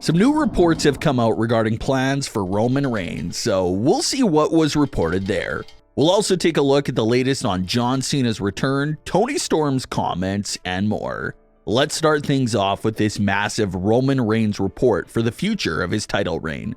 Some new reports have come out regarding plans for Roman Reigns, so we'll see what was reported there. We'll also take a look at the latest on John Cena's return, Toni Storm's comments, and more. Let's start things off with this massive Roman Reigns report for the future of his title reign.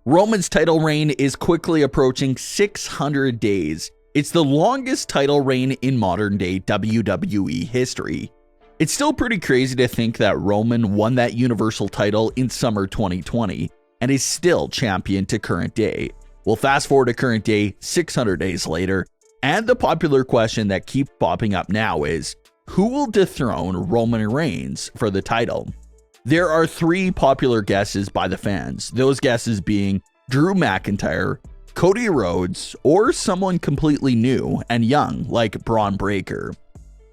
Roman's title reign is quickly approaching 600 days. It's the longest title reign in modern-day WWE history. It's still pretty crazy to think that Roman won that Universal title in summer 2020 and is still champion to current day. We'll fast forward to current day 600 days later, and the popular question that keeps popping up now is, who will dethrone Roman Reigns for the title? There are three popular guesses by the fans, those guesses being Drew McIntyre, Cody Rhodes, or someone completely new and young like Bron Breakker.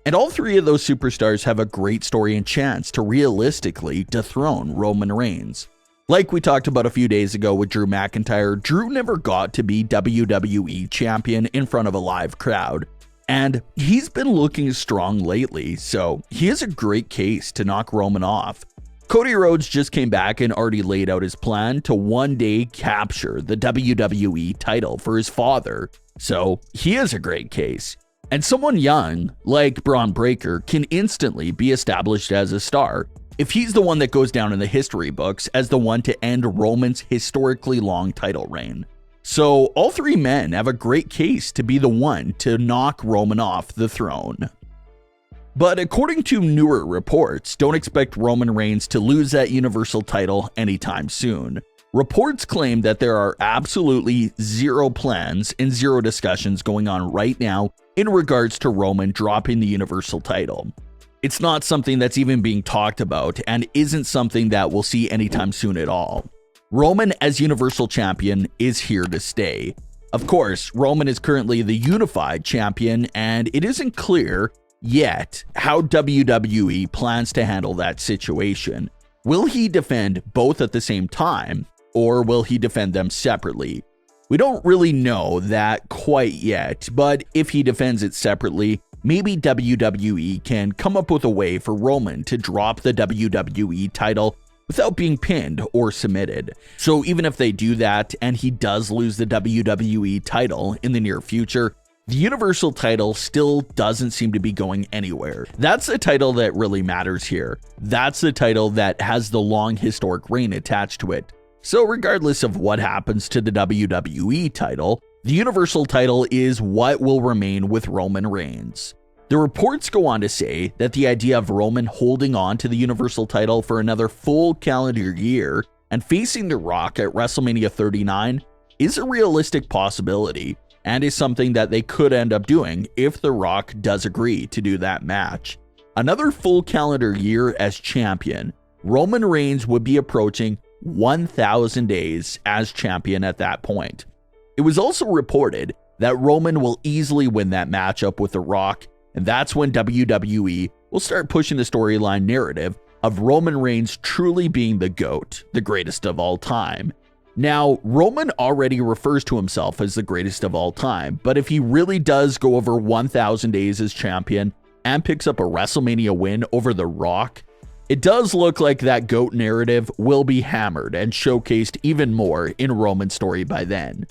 And all three of those superstars have a great story and chance to realistically dethrone Roman Reigns. Like we talked about a few days ago with Drew McIntyre, Drew never got to be WWE champion in front of a live crowd. And he's been looking strong lately, so he has a great case to knock Roman off. Cody Rhodes just came back and already laid out his plan to one day capture the WWE title for his father, so he has a great case. And someone young, like Bron Breakker, can instantly be established as a star if he's the one that goes down in the history books as the one to end Roman's historically long title reign. So all three men have a great case to be the one to knock Roman off the throne. But according to newer reports, don't expect Roman Reigns to lose that Universal title anytime soon. Reports claim that there are absolutely zero plans and zero discussions going on right now in regards to Roman dropping the Universal title. It's not something that's even being talked about and isn't something that we'll see anytime soon at all. Roman as Universal Champion is here to stay. Of course, Roman is currently the Unified Champion, and it isn't clear yet how WWE plans to handle that situation. Will he defend both at the same time, or will he defend them separately? We don't really know that quite yet, but if he defends it separately, maybe WWE can come up with a way for Roman to drop the WWE title without being pinned or submitted. So even if they do that and he does lose the WWE title in the near future, the Universal title still doesn't seem to be going anywhere. That's the title that really matters here. That's the title that has the long historic reign attached to it. So regardless of what happens to the WWE title, the Universal title is what will remain with Roman Reigns. The reports go on to say that the idea of Roman holding on to the Universal title for another full calendar year and facing The Rock at WrestleMania 39 is a realistic possibility and is something that they could end up doing if The Rock does agree to do that match. Another full calendar year as champion, Roman Reigns would be approaching 1,000 days as champion at that point. It was also reported that Roman will easily win that matchup with The Rock, and that's when WWE will start pushing the storyline narrative of Roman Reigns truly being the GOAT, the greatest of all time. Now, Roman already refers to himself as the greatest of all time, but if he really does go over 1,000 days as champion and picks up a WrestleMania win over The Rock, it does look like that GOAT narrative will be hammered and showcased even more in Roman's story by then.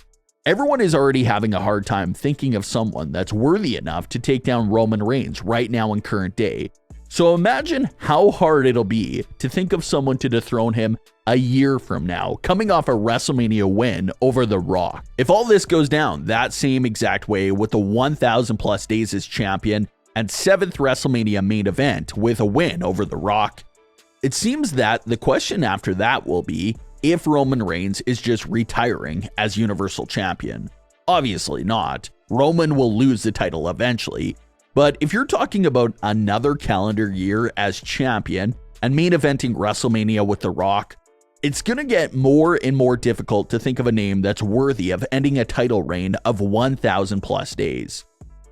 Everyone is already having a hard time thinking of someone that's worthy enough to take down Roman Reigns right now in current day. So imagine how hard it'll be to think of someone to dethrone him a year from now, coming off a WrestleMania win over The Rock. If all this goes down that same exact way with the 1,000 plus days as champion and 7th WrestleMania main event with a win over The Rock, it seems that the question after that will be if Roman Reigns is just retiring as Universal Champion. Obviously not. Roman will lose the title eventually. But if you're talking about another calendar year as champion and main eventing WrestleMania with The Rock, it's going to get more and more difficult to think of a name that's worthy of ending a title reign of 1,000 plus days.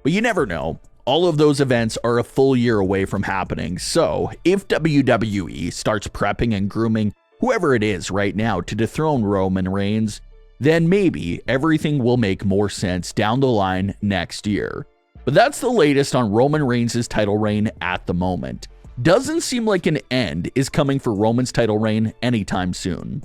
But you never know. All of those events are a full year away from happening, so if WWE starts prepping and grooming whoever it is right now to dethrone Roman Reigns, then maybe everything will make more sense down the line next year. But that's the latest on Roman Reigns' title reign at the moment. Doesn't seem like an end is coming for Roman's title reign anytime soon.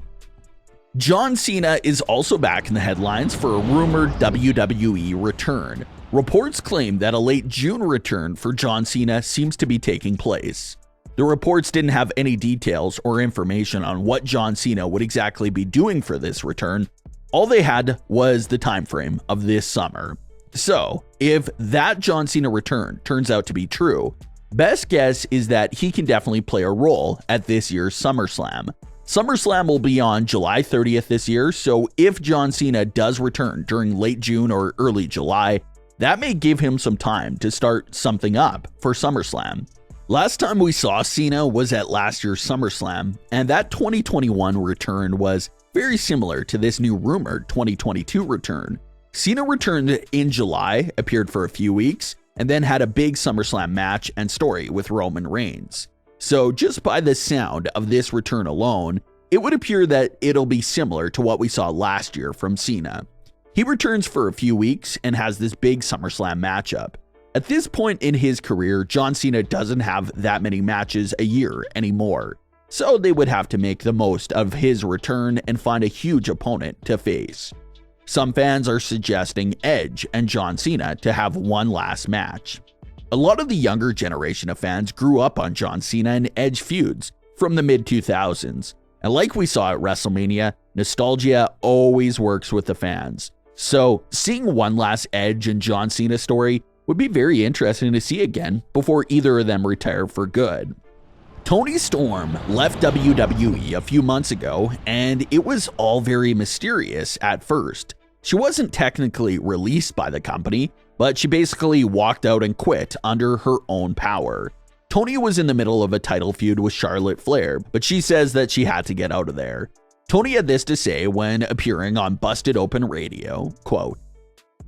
John Cena is also back in the headlines for a rumored WWE return. Reports claim that a late June return for John Cena seems to be taking place. The reports didn't have any details or information on what John Cena would exactly be doing for this return. All they had was the time frame of this summer. So, if that John Cena return turns out to be true, best guess is that he can definitely play a role at this year's SummerSlam. SummerSlam will be on July 30th this year, so if John Cena does return during late June or early July, that may give him some time to start something up for SummerSlam. Last time we saw Cena was at last year's SummerSlam, and that 2021 return was very similar to this new rumored 2022 return. Cena returned in July, appeared for a few weeks, and then had a big SummerSlam match and story with Roman Reigns. So just by the sound of this return alone, it would appear that it'll be similar to what we saw last year from Cena. He returns for a few weeks and has this big SummerSlam matchup. At this point in his career, John Cena doesn't have that many matches a year anymore, so they would have to make the most of his return and find a huge opponent to face. Some fans are suggesting Edge and John Cena to have one last match. A lot of the younger generation of fans grew up on John Cena and Edge feuds from the mid-2000s, and like we saw at WrestleMania, nostalgia always works with the fans. So seeing one last Edge and John Cena story would be very interesting to see again before either of them retire for good. Toni Storm left WWE a few months ago, and it was all very mysterious at first. She wasn't technically released by the company, but she basically walked out and quit under her own power. Toni was in the middle of a title feud with Charlotte Flair, but she says that she had to get out of there. Toni had this to say when appearing on Busted Open Radio, quote,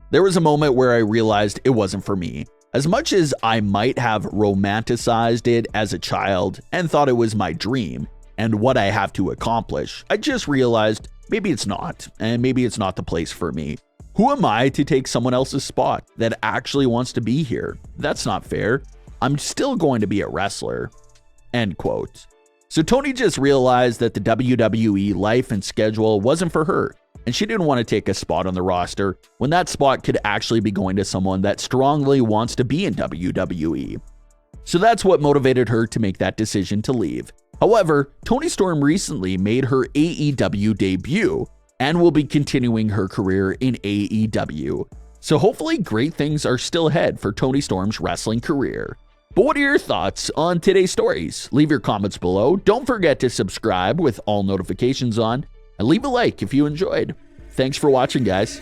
"There was a moment where I realized it wasn't for me. As much as I might have romanticized it as a child and thought it was my dream and what I have to accomplish, I just realized maybe it's not, and maybe it's not the place for me. Who am I to take someone else's spot that actually wants to be here? That's not fair. I'm still going to be a wrestler." End quote. So Toni just realized that the WWE life and schedule wasn't for her, and she didn't want to take a spot on the roster when that spot could actually be going to someone that strongly wants to be in WWE. So that's what motivated her to make that decision to leave. However, Toni Storm recently made her AEW debut and will be continuing her career in AEW. So hopefully great things are still ahead for Toni Storm's wrestling career. But what are your thoughts on today's stories? Leave your comments below. Don't forget to subscribe with all notifications on, and leave a like if you enjoyed. Thanks for watching, guys.